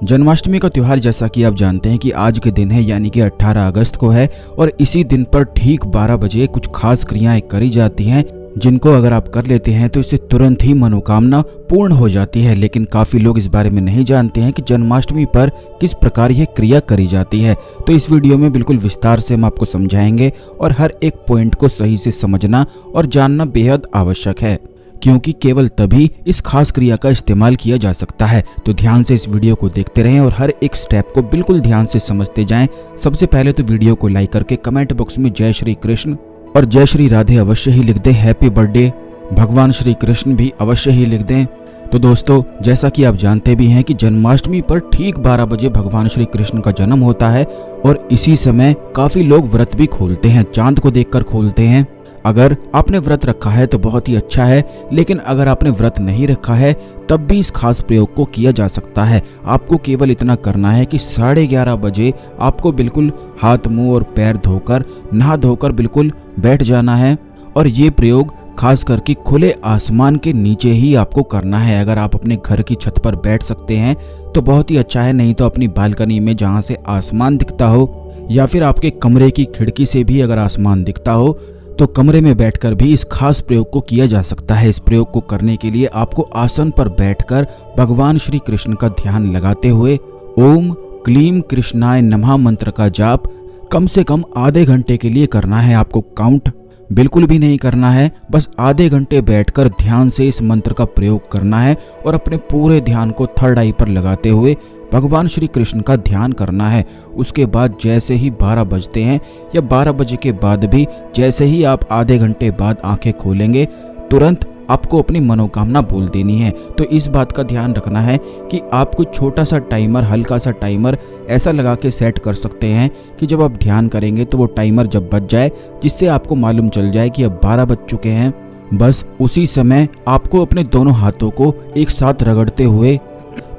जन्माष्टमी का त्योहार जैसा कि आप जानते हैं कि आज के दिन है, यानी कि 18 अगस्त को है और इसी दिन पर ठीक 12 बजे कुछ खास क्रियाएं करी जाती हैं जिनको अगर आप कर लेते हैं तो इससे तुरंत ही मनोकामना पूर्ण हो जाती है। लेकिन काफी लोग इस बारे में नहीं जानते हैं कि जन्माष्टमी पर किस प्रकार यह क्रिया करी जाती है। तो इस वीडियो में बिल्कुल विस्तार से हम आपको समझाएंगे और हर एक पॉइंट को सही से समझना और जानना बेहद आवश्यक है, क्योंकि केवल तभी इस खास क्रिया का इस्तेमाल किया जा सकता है। तो ध्यान से इस वीडियो को देखते रहें और हर एक स्टेप को बिल्कुल ध्यान से समझते जाएं। सबसे पहले तो वीडियो को लाइक करके कमेंट बॉक्स में जय श्री कृष्ण और जय श्री राधे अवश्य ही लिख दें। हैप्पी बर्थडे भगवान श्री कृष्ण भी अवश्य ही लिख दें। तो दोस्तों, जैसा कि आप जानते भी हैं कि जन्माष्टमी पर ठीक 12 बजे भगवान श्री कृष्ण का जन्म होता है और इसी समय काफी लोग व्रत भी खोलते हैं, चांद को देखकर खोलते हैं। अगर आपने व्रत रखा है तो बहुत ही अच्छा है, लेकिन अगर आपने व्रत नहीं रखा है तब भी इस खास प्रयोग को किया जा सकता है। आपको केवल इतना करना है कि 11:30 बजे आपको बिल्कुल हाथ मुंह और पैर धोकर नहा धोकर बिल्कुल बैठ जाना है और ये प्रयोग खास करके खुले आसमान के नीचे ही आपको करना है। अगर आप अपने घर की छत पर बैठ सकते हैं तो बहुत ही अच्छा है, नहीं तो अपनी बालकनी में जहाँ से आसमान दिखता हो या फिर आपके कमरे की खिड़की से भी अगर आसमान दिखता हो तो कमरे में बैठकर भी इस खास प्रयोग को किया जा सकता है। इस प्रयोग को करने के लिए आपको आसन पर बैठकर भगवान श्री कृष्ण का ध्यान लगाते हुए ओम क्लीम कृष्णाय नमः मंत्र का जाप कम से कम आधे घंटे के लिए करना है। आपको काउंट बिल्कुल भी नहीं करना है, बस आधे घंटे बैठकर ध्यान से इस मंत्र का प्रयोग करना है और अपने पूरे ध्यान को थर्ड आई पर लगाते हुए भगवान श्री कृष्ण का ध्यान करना है। उसके बाद जैसे ही 12 बजते हैं या 12 बजे के बाद भी जैसे ही आप आधे घंटे बाद आंखें खोलेंगे तुरंत आपको अपनी मनोकामना बोल देनी है। तो इस बात का ध्यान रखना है कि आप कुछ छोटा सा टाइमर, हल्का सा टाइमर ऐसा लगा के सेट कर सकते हैं कि जब आप ध्यान करेंगे तो वो टाइमर जब बज जाए, जिससे आपको मालूम चल जाए कि अब 12 बज चुके हैं, बस उसी समय आपको अपने दोनों हाथों को एक साथ रगड़ते हुए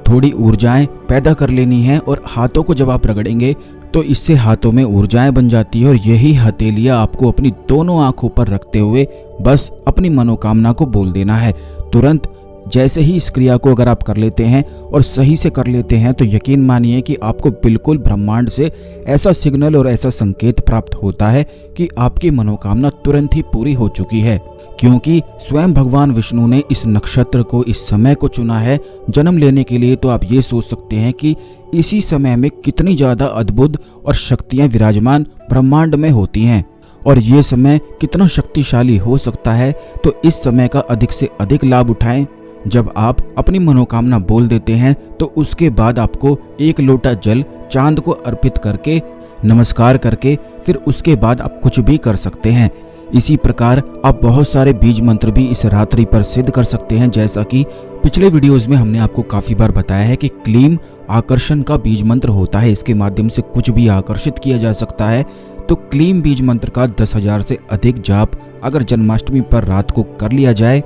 थोड़ी ऊर्जाएं पैदा कर लेनी है। और हाथों को जब आप रगड़ेंगे तो इससे हाथों में ऊर्जाएं बन जाती है और यही हथेलियां आपको अपनी दोनों आंखों पर रखते हुए बस अपनी मनोकामना को बोल देना है। तुरंत जैसे ही इस क्रिया को अगर आप कर लेते हैं और सही से कर लेते हैं तो यकीन मानिए कि आपको बिल्कुल ब्रह्मांड से ऐसा सिग्नल और ऐसा संकेत प्राप्त होता है कि आपकी मनोकामना तुरंत ही पूरी हो चुकी है, क्योंकि स्वयं भगवान विष्णु ने इस नक्षत्र को, इस समय को चुना है जन्म लेने के लिए। तो आप ये सोच सकते हैं कि इसी समय में कितनी ज्यादा अद्भुत और शक्तियां विराजमान ब्रह्मांड में होती हैं और ये समय कितना शक्तिशाली हो सकता है। तो इस समय का अधिक से अधिक लाभ उठाएं। जब आप अपनी मनोकामना बोल देते हैं तो उसके बाद आपको एक लोटा जल चांद को अर्पित करके नमस्कार करके फिर उसके बाद आप कुछ भी कर सकते हैं। इसी प्रकार आप बहुत सारे बीज मंत्र भी इस रात्रि पर सिद्ध कर सकते हैं। जैसा कि पिछले वीडियोस में हमने आपको काफी बार बताया है कि क्लीम आकर्षण का बीज मंत्र होता है, इसके माध्यम से कुछ भी आकर्षित किया जा सकता है। तो क्लीम बीज मंत्र का 10,000 से अधिक जाप अगर जन्माष्टमी पर रात को कर लिया जाए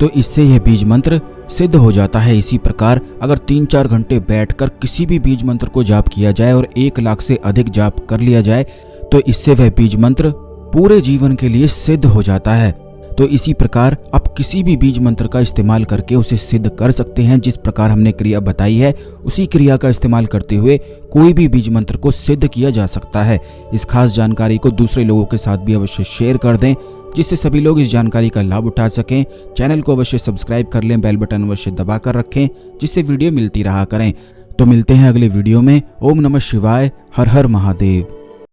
तो इससे यह बीज मंत्र सिद्ध हो जाता है। इसी प्रकार अगर 3-4 घंटे बैठकर किसी भी बीज मंत्र को जाप किया जाए और 1 लाख से अधिक जाप कर लिया जाए तो इससे वह बीज मंत्र पूरे जीवन के लिए सिद्ध हो जाता है। तो इसी प्रकार आप किसी भी बीज मंत्र का इस्तेमाल करके उसे सिद्ध कर सकते हैं। जिस प्रकार हमने क्रिया बताई है उसी क्रिया का इस्तेमाल करते हुए कोई भी बीज मंत्र को सिद्ध किया जा सकता है। इस खास जानकारी को दूसरे लोगों के साथ भी अवश्य शेयर कर दें, जिससे सभी लोग इस जानकारी का लाभ उठा सकें। चैनल को अवश्य सब्सक्राइब कर लें, बेल बटन अवश्य दबा कर रखें, जिससे वीडियो मिलती रहा करें। तो मिलते हैं अगले वीडियो में। ओम नमः शिवाय, हर हर महादेव।